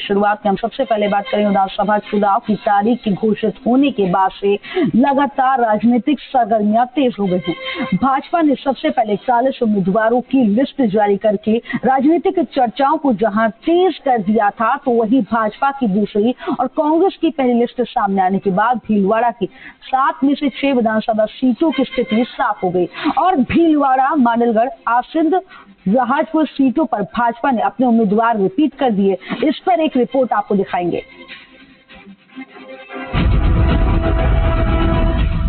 शुरुआत में हम सबसे पहले बात करें विधानसभा चुनाव की तारीख की घोषित होने के बाद से लगातार राजनीतिक सरगर्मियां तेज हो गई हैं। भाजपा ने सबसे पहले 40 उम्मीदवारों की लिस्ट जारी करके राजनीतिक चर्चाओं को जहां तेज कर दिया था, तो वहीं भाजपा की दूसरी और कांग्रेस की पहली लिस्ट सामने आने के बाद भीलवाड़ा की 7 में से 6 विधानसभा सीटों की स्थिति साफ हो गई और भीलवाड़ा, मांडलगढ़, आसिंद, जहाजपुर सीटों पर भाजपा ने अपने उम्मीदवार रिपीट कर दिए। इस पर एक रिपोर्ट आपको दिखाएंगे।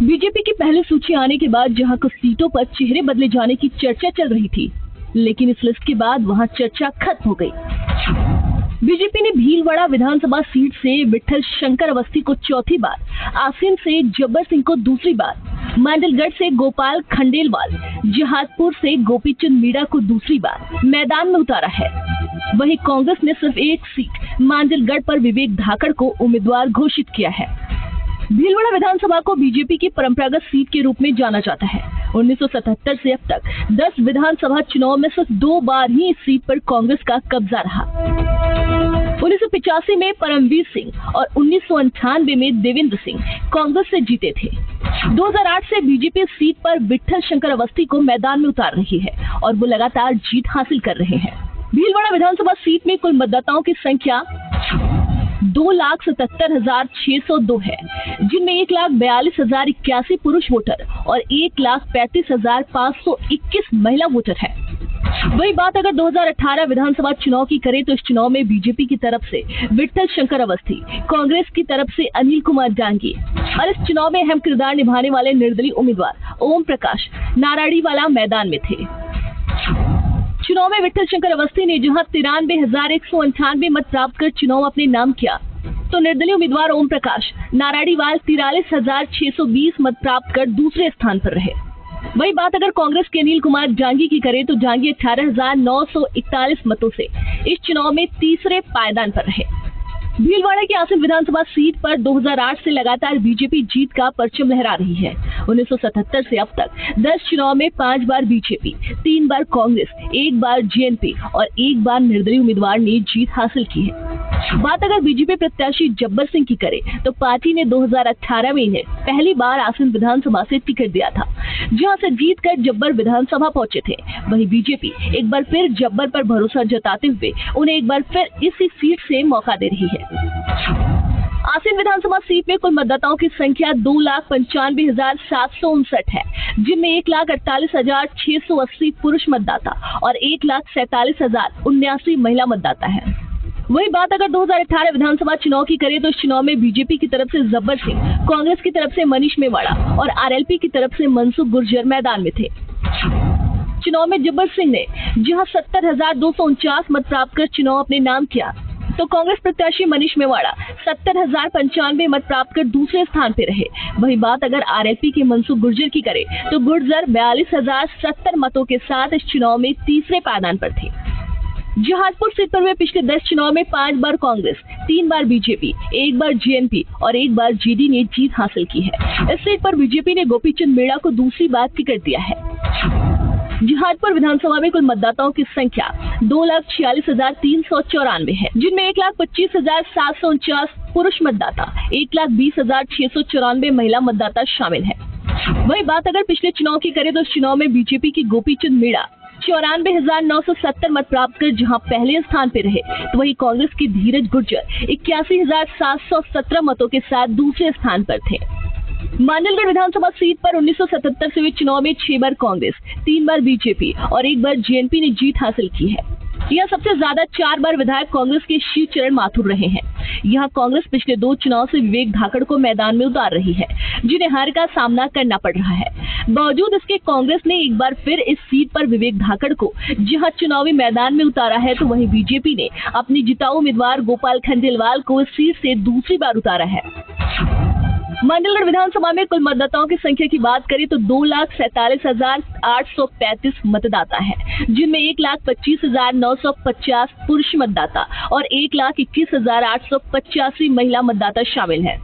बीजेपी की पहली सूची आने के बाद जहां कुछ सीटों पर चेहरे बदले जाने की चर्चा चल रही थी, लेकिन इस लिस्ट के बाद वहां चर्चा खत्म हो गई। बीजेपी ने भीलवाड़ा विधानसभा सीट से विठल शंकर अवस्थी को चौथी बार, आसिन से जब्बर सिंह को दूसरी बार, मांडलगढ़ से गोपाल खंडेलवाल, जहाजपुर से गोपीचंद मीणा को दूसरी बार मैदान में उतारा है। वहीं कांग्रेस ने सिर्फ एक सीट मांडलगढ़ पर विवेक धाकड़ को उम्मीदवार घोषित किया है। भीलवाड़ा विधानसभा को बीजेपी की परंपरागत सीट के रूप में जाना जाता है। 1977 से अब तक 10 विधानसभा चुनाव में सिर्फ 2 बार ही इस सीट पर कांग्रेस का कब्जा रहा। 1985 में परमवीर सिंह और 1998 में देवेंद्र सिंह कांग्रेस से जीते थे। 2008 से बीजेपी इस सीट पर विठल शंकर अवस्थी को मैदान में उतार रही है और वो लगातार जीत हासिल कर रहे हैं। भीलवाड़ा विधानसभा सीट में कुल मतदाताओं की संख्या 2,77,602 है, जिनमें 1,42,081 पुरुष वोटर और 1,35,521 महिला वोटर है। वही बात अगर 2018 विधानसभा चुनाव की करें तो इस चुनाव में बीजेपी की तरफ से विठल शंकर अवस्थी, कांग्रेस की तरफ से अनिल कुमार डांगी और इस चुनाव में अहम किरदार निभाने वाले निर्दलीय उम्मीदवार ओम प्रकाश नारायणवाला मैदान में थे। चुनाव में विठल शंकर अवस्थी ने जहां 93,198 मत प्राप्त कर चुनाव अपने नाम किया, तो निर्दलीय उम्मीदवार ओम प्रकाश नारायणवाल 43,620 मत प्राप्त कर दूसरे स्थान पर रहे। वही बात अगर कांग्रेस के अनिल कुमार डांगी की करें तो डांगी 18,941 मतों से इस चुनाव में तीसरे पायदान पर रहे। भीलवाड़ा की आसिन विधानसभा सीट पर 2008 से लगातार बीजेपी जीत का परचम लहरा रही है। 1977 से अब तक 10 चुनाव में 5 बार बीजेपी, 3 बार कांग्रेस, 1 बार जेएनपी और 1 बार निर्दलीय उम्मीदवार ने जीत हासिल की है। बात अगर बीजेपी प्रत्याशी जब्बर सिंह की करे तो पार्टी ने 2018 में इन्हें पहली बार आसिन विधानसभा से टिकट दिया था, जहां से जीतकर जब्बर विधानसभा पहुंचे थे। वहीं बीजेपी एक बार फिर जब्बर पर भरोसा जताते हुए उन्हें एक बार फिर इसी सीट से मौका दे रही है। आसिन विधानसभा सीट में कुल मतदाताओं की संख्या 2,95,759 है, जिनमें 1,48,680 पुरुष मतदाता और 1,47,079 महिला मतदाता है। वही बात अगर 2018 विधानसभा चुनाव की करें तो इस चुनाव में बीजेपी की तरफ से जब्बर सिंह, कांग्रेस की तरफ से मनीष मेवाड़ा और आरएलपी की तरफ से मनसुख गुर्जर मैदान में थे। चुनाव में जब्बर सिंह ने जहां 70,249 मत प्राप्त कर चुनाव अपने नाम किया, तो कांग्रेस प्रत्याशी मनीष मेवाड़ा 70,095 मत प्राप्त कर दूसरे स्थान पे रहे। वही बात अगर आरएलपी के मनसुख गुर्जर की करे तो गुर्जर 42,070 मतों के साथ इस चुनाव में तीसरे पायदान पर थे। जहाजपुर सीट पर हुए पिछले 10 चुनाव में 5 बार कांग्रेस, 3 बार बीजेपी, 1 बार जेएनपी और 1 बार जेडी ने जीत हासिल की है। इस सीट पर बीजेपी ने गोपीचंद मीणा को दूसरी बार टिकट दिया है। जहाजपुर विधानसभा में कुल मतदाताओं की संख्या 2,46,394 है, जिनमें 1,25,749 पुरुष मतदाता, 1,20,694 महिला मतदाता शामिल है। वही बात अगर पिछले चुनाव की करें तो इस चुनाव में बीजेपी की गोपीचंद मीणा 94,970 मत प्राप्त कर जहां पहले स्थान पे रहे, तो वही कांग्रेस की धीरज गुर्जर 81,717 मतों के साथ दूसरे स्थान पर थे। मांडलगढ़ विधानसभा सीट पर 1977 से हुए चुनाव में 6 बार कांग्रेस, 3 बार बीजेपी और 1 बार जेएनपी ने जीत हासिल की है। यह सबसे ज्यादा 4 बार विधायक कांग्रेस के शिव चरण माथुर रहे हैं। यहाँ कांग्रेस पिछले 2 चुनाव से विवेक धाकड़ को मैदान में उतार रही है, जिन्हें हार का सामना करना पड़ रहा है। बावजूद इसके कांग्रेस ने एक बार फिर इस सीट पर विवेक धाकड़ को जहां चुनावी मैदान में उतारा है, तो वहीं बीजेपी ने अपनी जिताऊ उम्मीदवार गोपाल खंडेलवाल को इस सीट से दूसरी बार उतारा है। मंडलगढ़ विधानसभा में कुल मतदाताओं की संख्या की बात करें तो 2,47,835 मतदाता है, जिनमें 1,25,950 पुरुष मतदाता और 1,21,885 महिला मतदाता शामिल है।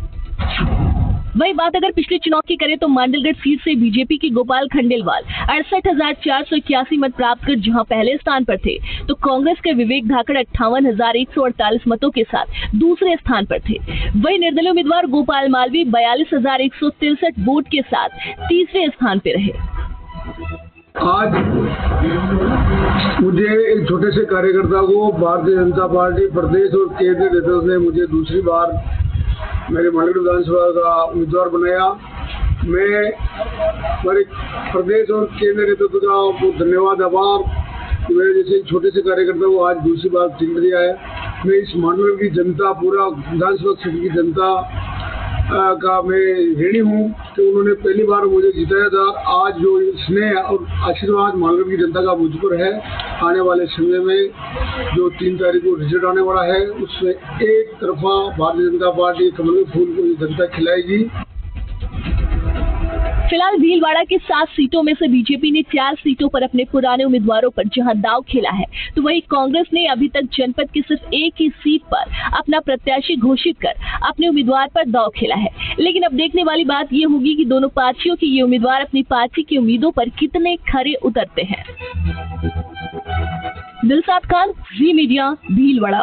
वही बात अगर पिछले चुनाव की करें तो मांडलगढ़ सीट से बीजेपी की गोपाल खंडेलवाल 68,481 मत प्राप्त कर जहां पहले स्थान पर थे, तो कांग्रेस के विवेक धाकड़ 58,148 मतों के साथ दूसरे स्थान पर थे। वही निर्दलीय उम्मीदवार गोपाल मालवी 42,163 वोट के साथ तीसरे स्थान पर रहे। आज मुझे एक छोटे से कार्यकर्ता को भारतीय जनता पार्टी प्रदेश और केंद्रीय नेतृत्व ने मुझे दूसरी बार मेरे मांडलगढ़ विधानसभा का उम्मीदवार बनाया। मैं हमारे प्रदेश और केंद्रीय नेतृत्व का बहुत धन्यवाद, आभार। मेरे जैसे एक छोटे से कार्यकर्ता को आज दूसरी बार टिकट दिया है। मैं इस मांडलगढ़ की जनता, पूरा विधानसभा क्षेत्र की जनता का मैं ऋणी हूँ कि उन्होंने पहली बार मुझे जिताया था। आज जो स्नेह और आशीर्वाद मांडलगढ़ की जनता का मुझ पर है, आने वाले समय में जो 3 तारीख को रिजल्ट आने वाला है, उसमें एक तरफा भारतीय जनता पार्टी कमल के फूल को जनता खिलाएगी। फिलहाल भीलवाड़ा की 7 सीटों में से बीजेपी ने 4 सीटों पर अपने पुराने उम्मीदवारों पर जहां दांव खेला है, तो वहीं कांग्रेस ने अभी तक जनपद की सिर्फ एक ही सीट पर अपना प्रत्याशी घोषित कर अपने उम्मीदवार पर दांव खेला है। लेकिन अब देखने वाली बात ये होगी कि दोनों पार्टियों के ये उम्मीदवार अपनी पार्टी की उम्मीदों पर कितने खरे उतरते हैं। दिलसाद खान, जी मीडिया, भीलवाड़ा।